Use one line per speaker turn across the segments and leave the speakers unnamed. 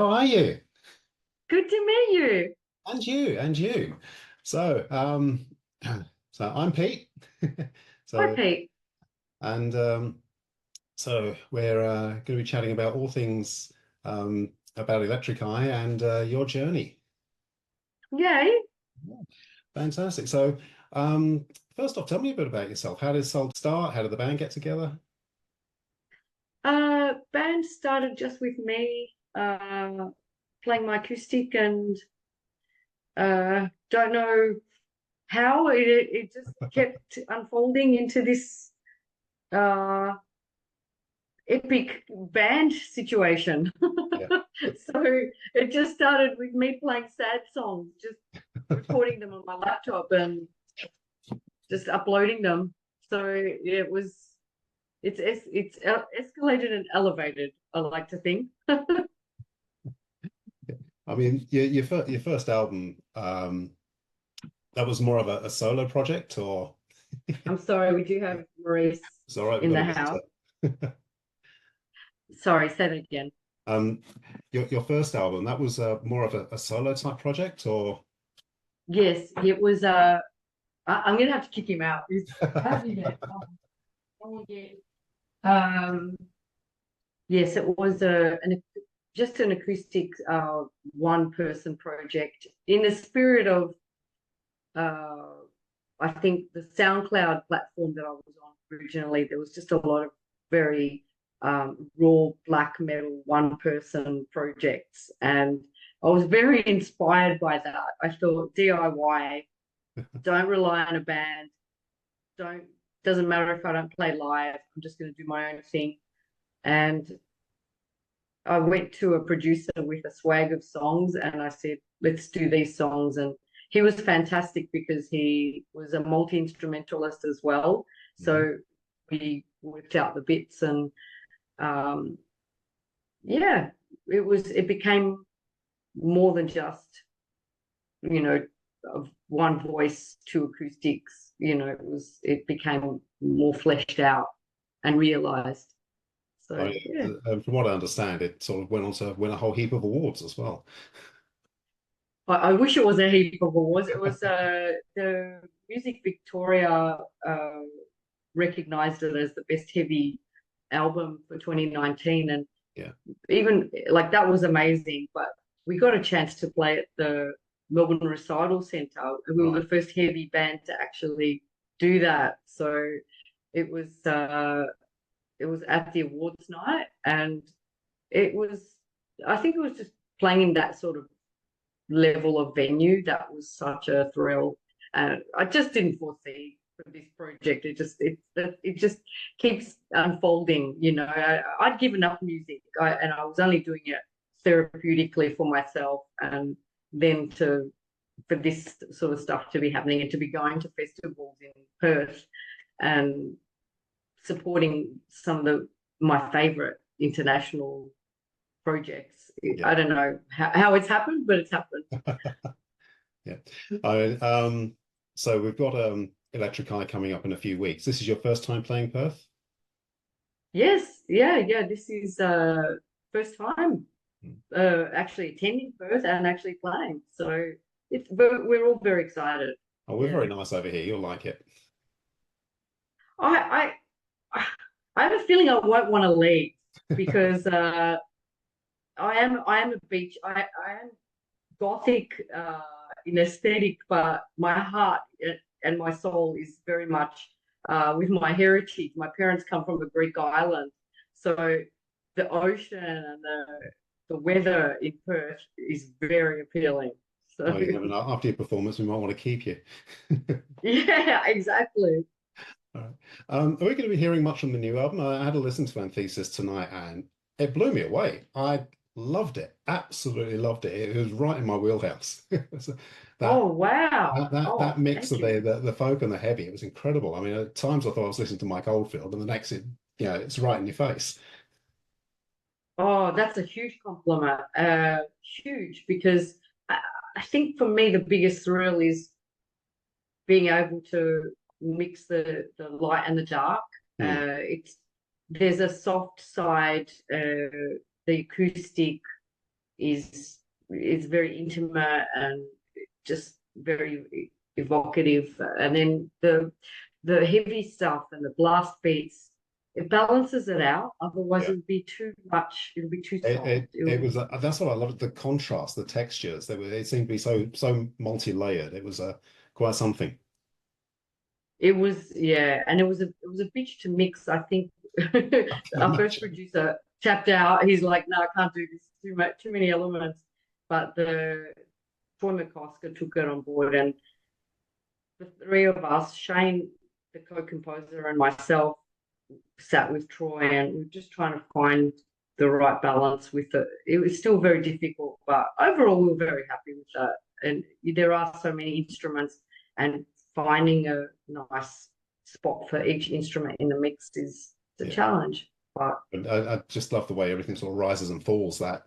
how are you?
Good to meet you.
And you. So, so I'm Pete.
Hi,
So,
Pete.
and so we're going to be chatting about all things about Electric Eye and your journey.
Yay.
Yeah, fantastic. So, um, first off, tell me a bit about yourself. How did Salt start? How did the band get together?
Band started just with me playing my acoustic and don't know how it just kept unfolding into this uh, epic band situation.
Yeah.
So it just started with me playing sad songs, just recording them on my laptop and just uploading them. So it was it's escalated and elevated, I like to think.
I mean, your first album, that was more of a solo project, or
I'm sorry, we do have Maurice
it's all right, we've
in
got a
the
visitor.
house. Sorry, say that again.
Um, your first album, that was more of a solo type project, or
Yes, it was I'm gonna have to kick him out. How did you get oh, yeah. Um yes, it was just an acoustic one person project in the spirit of uh I think the SoundCloud platform that I was on originally. There was just a lot of very raw black metal one person projects, and I was very inspired by that. I thought DIY, don't rely on a band, don't doesn't matter if I don't play live, I'm just going to do my own thing. And I went to a producer with a swag of songs and I said, let's do these songs. And he was fantastic because he was a multi instrumentalist as well.
Mhm.
So we worked out the bits and um, yeah, it became more than just, you know, of one voice, two acoustics. It became more fleshed out and realized.
I
So
mean,
yeah.
from what I understand, it sort of went on to win a whole heap of awards as well.
I wish it was a heap of awards. It was the Music Victoria uh, recognized it as the best heavy album for 2019, and
Yeah.
even like that was amazing. But we got a chance to play at the Melbourne Recital Centre, and we were
Right.
the first heavy band to actually do that. So it was uh, it was at the awards night, and it was I think it was just playing in that sort of level of venue that was such a thrill, and I just didn't foresee for this project. It just keeps unfolding. I'd given up music, and I was only doing it therapeutically for myself, and then to for this sort of stuff to be happening and to be going to festivals in Perth and supporting some of my favorite international projects.
Yeah.
I don't know how it's happened, but it's happened.
Yeah. I so we've got Electric Eye coming up in a few weeks. This is your first time playing Perth?
Yes, yeah. This is first time
Mm.
actually attending Perth and actually playing. So we're all very excited.
Oh, we're
Yeah.
very nice over here. You'll like it.
I I I have a feeling I won't want to leave because I am a beach. I am gothic in aesthetic, but my heart and my soul is very much with my heritage. My parents come from a Greek island, so the ocean and the weather in Perth is very appealing. So
Oh, you never know. After your performance, we might want to keep you.
yeah, exactly.
All right. Are we going to be hearing much from the new album? I had a listen to Anthesis tonight and it blew me away. I loved it. Absolutely loved it. It was right in my wheelhouse. So that
Oh wow.
that
Oh,
mix
thank
of
you.
the folk and the heavy, it was incredible. I mean, at times I thought I was listening to Mike Oldfield, and the next it's right in your face.
Oh, that's a huge compliment. Huge because I, I think for me the biggest thrill is being able to mix the light and the dark.
Hmm.
It's There's a soft side, the acoustic is very intimate and just very evocative. And then the heavy stuff and the blast beats, it balances it out. Otherwise,
Yeah.
it would be too much. It would be too
It,
soft.
it, it was that's what I loved, the contrast, the textures. It seemed to be so multi-layered. It was quite something.
It was, yeah, and it was a bitch to mix. I think
I can
our first
imagine.
producer tapped out. He's like, "No, I can't do this. Too much, too many elements." But the Troy McCosker took it on board, and the three of us, Shane, the co-composer, and myself, sat with Troy, and we were just trying to find the right balance with it. It was still very difficult, but overall, we were very happy with that. And there are so many instruments, and finding a nice spot for each instrument in the mix is the
Yeah.
challenge. But
And I just love the way everything sort of rises and falls. That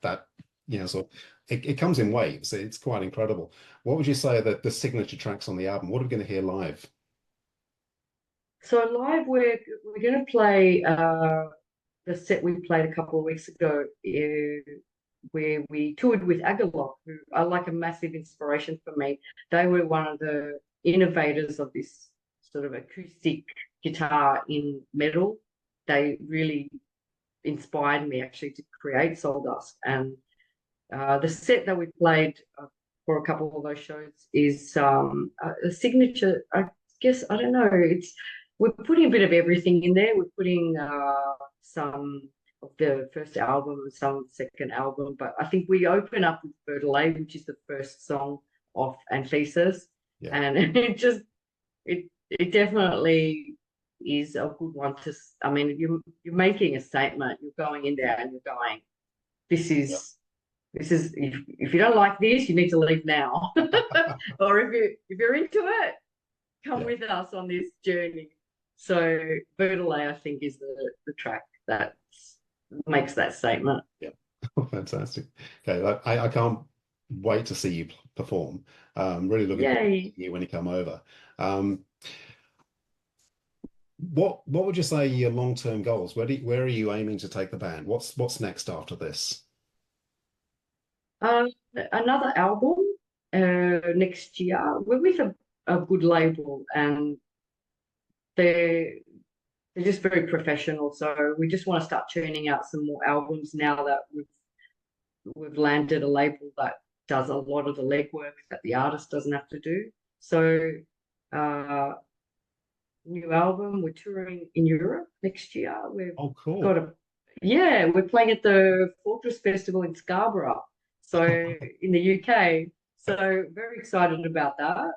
so it comes in waves. It's quite incredible. What would you say that the signature tracks on the album? What are we going to hear live?
so live, we're going to play the set we played a couple of weeks ago, where we toured with Agalok, who are like a massive inspiration for me. They were one of the innovators of this sort of acoustic guitar in metal. They really inspired me actually to create Suldusk. And the set that we played for a couple of those shows is a signature. I guess I don't know. We're putting a bit of everything in there. We're putting some of the first album and some of the second album, but I think we open up with Verdelay, which is the first song off Antithesis,
Yeah.
and it definitely is a good one to. I mean, you're making a statement. You're going in there and you're going, this
Yeah.
is if you don't like this, you need to leave now. Or if you're into it, come
Yeah.
with us on this journey. So Verdelay, I think, is the track that makes that statement.
Yeah. Fantastic. Okay, I can't wait to see you perform. Really looking forward to
Yay.
seeing you when you come over. Um, what would you say are your long-term goals? Where are you aiming to take the band? What's next after this?
Um, Another album next year. We're with a good label, and they're they're just very professional. So we just want to start churning out some more albums now that we've landed a label that does a lot of the legwork that the artist doesn't have to do. So uh, new album. We're touring in Europe next year. We've
Oh,
got
cool.
yeah, we're playing at the Fortress Festival in Scarborough, so in the UK. So very excited about that.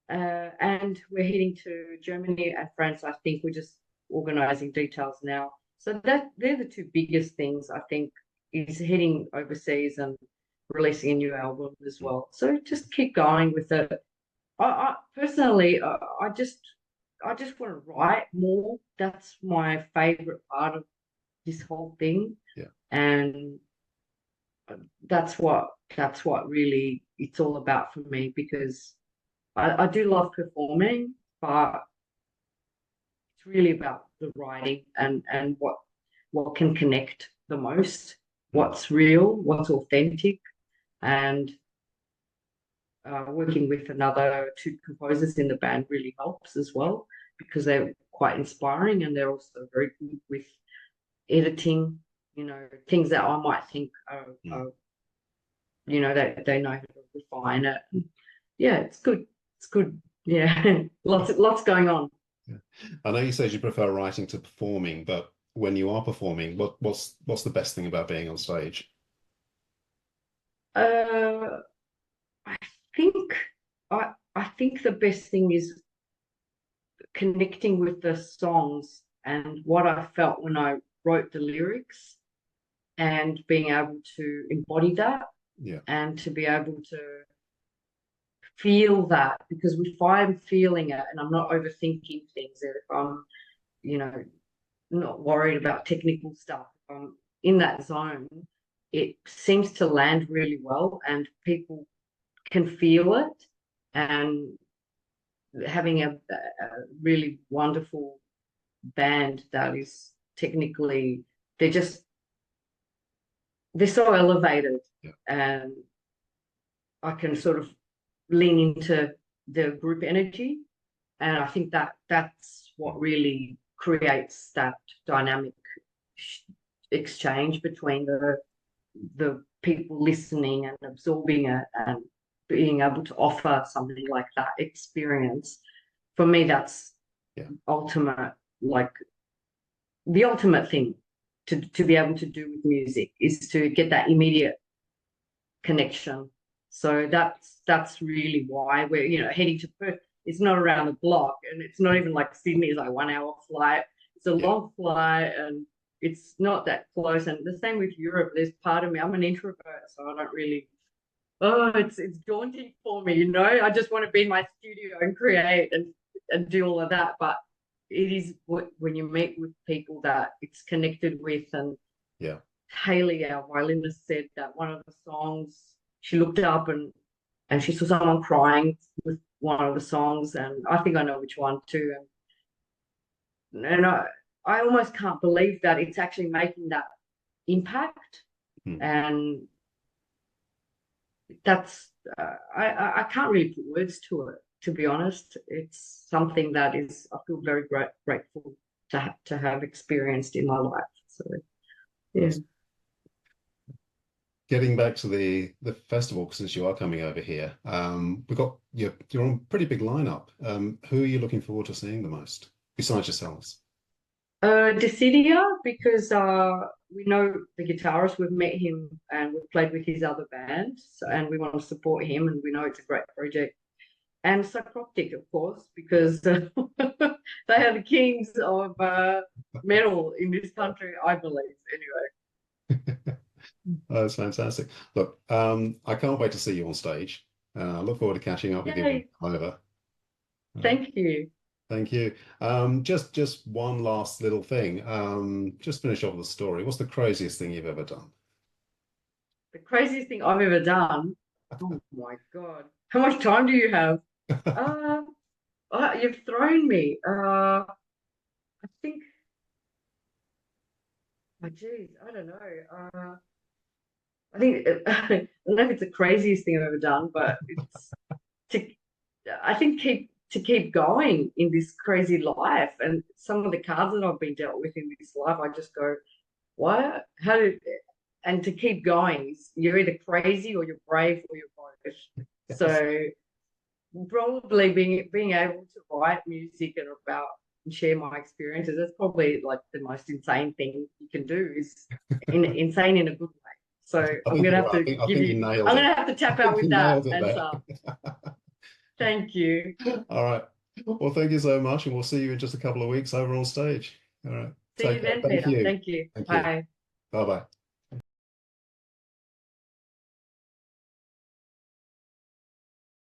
And we're heading to Germany and France. I think we're just organising details now. So they're the two biggest things I think, is heading overseas and releasing a new album as well. So just keep going with it. I personally, I just want to write more. That's my favorite part of this whole thing,
Yeah.
and that's what really it's all about for me, because I do love performing, but it's really about the writing and what can connect the most,
Mm.
what's real, what's authentic, and working with another two composers in the band really helps as well, because they're quite inspiring and they're also very good with editing, things that I might think
Mm.
they know how to refine it. Yeah, it's good. It's good. Yeah, lots going on.
Yeah. I know you said you prefer writing to performing, but when you are performing, what's the best thing about being on stage?
Uh, I think I think the best thing is connecting with the songs and what I felt when I wrote the lyrics, and being able to embody that,
Yeah.
and to be able to feel that, because if I'm feeling it and I'm not overthinking things, and if I'm, you know, not worried about technical stuff, if I'm in that zone, it seems to land really well and people can feel it. And having a really wonderful band that is technically, they're just they're so elevated,
Yeah.
and I can sort of lean into the group energy. And I think that that's what really creates that dynamic exchange between the people listening and absorbing it and being able to offer something like that experience. For me, that's ultimate, like the ultimate thing to be able to do with music is to get that immediate connection. So that's really why we're, you know, heading to Perth. It's not around the block, and it's not even like Sydney is like a 1 hour flight. It's a long flight, and it's not that close. And the same with Europe. There's part of me, I'm an introvert, so I don't really, it's daunting for me, you know. I just want to be in my studio and create and do all of that. But it is when you meet with people that it's connected with. And Haley, our violinist, said that one of the songs, she looked up and she saw someone crying with one of the songs, and I think I know which one too. And I almost can't believe that it's actually making that impact. And that's I can't really put words to it, to be honest. It's something that is, I feel very grateful to have experienced in my life. So yeah.
Getting back to the festival, since you are coming over here, we've got you're on a pretty big lineup. Who are you looking forward to seeing the most besides yourselves?
Decidia, because we know the guitarist, we've met him and we've played with his other band, so, and we want to support him, and we know it's a great project. And Psychroptic, of course, because they are the kings of metal in this country, I believe, anyway.
Oh, that's fantastic. Look, I can't wait to see you on stage. I look forward to catching up with you when you come over.
Thank you.
Thank you. Just one last little thing. Just finish off the story. What's the craziest thing you've ever done?
The craziest thing I've ever done. Oh my God. How much time do you have? You've thrown me. I think, oh geez, I don't know. I think I don't know if it's the craziest thing I've ever done, but it's to I think keep going in this crazy life. And some of the cards that I've been dealt with in this life, I just go, what? And to keep going, you're either crazy or you're brave or you're both.
Yes.
So probably being able to write music and share my experiences, that's probably like the most insane thing you can do, is insane in a good way. So I'm gonna have to I'm gonna have to tap out with that answer. Thank you.
All right. Well, thank you so much, and we'll see you in just a couple of weeks over on stage. All right.
See you then, Peter. Thank you. Bye.
Bye-bye.